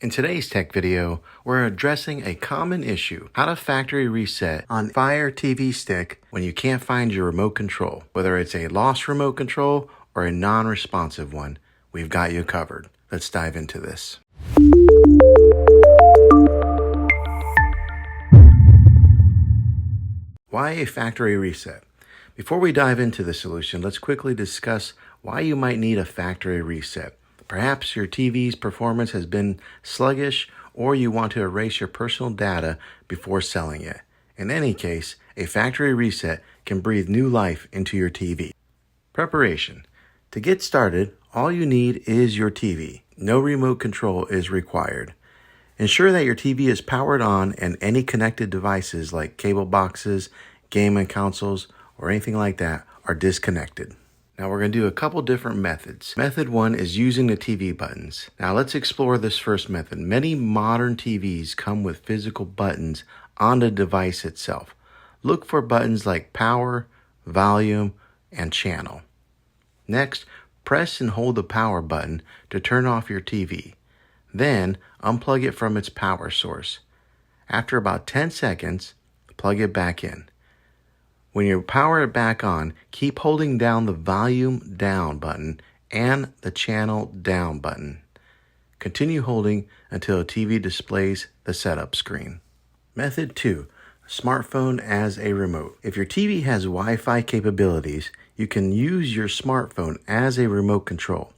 In today's tech video, we're addressing a common issue: how to factory reset on FireTV Stick when you can't find your remote control. Whether it's a lost remote control or a non-responsive one, we've got you covered. Let's dive into this. Why a factory reset? Before we dive into the solution, let's quickly discuss why you might need a factory reset. Perhaps your TV's performance has been sluggish, or you want to erase your personal data before selling it. In any case, a factory reset can breathe new life into your TV. Preparation. To get started, all you need is your TV. No remote control is required. Ensure that your TV is powered on and any connected devices like cable boxes, gaming consoles, or anything like that are disconnected. Now we're going to do a couple different methods. Method one is using the TV buttons. Now let's explore this first method. Many modern TVs come with physical buttons on the device itself. Look for buttons like power, volume, and channel. Next, press and hold the power button to turn off your TV. Then unplug it from its power source. After about 10 seconds, plug it back in. When you power it back on, keep holding down the volume down button and the channel down button. Continue holding until the TV displays the setup screen. Method 2. Smartphone as a remote. If your TV has Wi-Fi capabilities, you can use your smartphone as a remote control.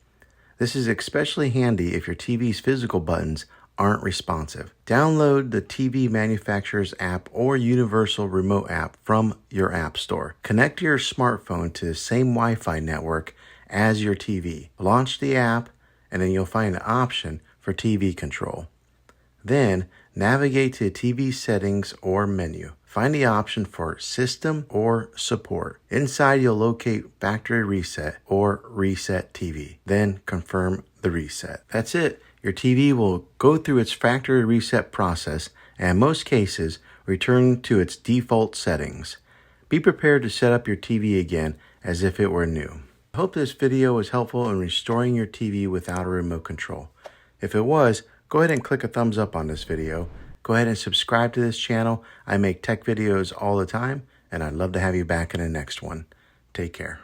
This is especially handy if your TV's physical buttons aren't responsive. Download the TV manufacturer's app or universal remote app from your app store. Connect your smartphone to the same Wi-Fi network as your TV. Launch the app, and then you'll find an option for TV control. Then navigate to TV settings or menu. Find the option for System or Support. Inside, you'll locate Factory Reset or Reset TV. Then confirm the reset. That's it. Your TV will go through its factory reset process and in most cases return to its default settings. Be prepared to set up your TV again as if it were new. I hope this video was helpful in restoring your TV without a remote control. If it was, go ahead and click a thumbs up on this video. Go ahead and subscribe to this channel. I make tech videos all the time, and I'd love to have you back in the next one. Take care.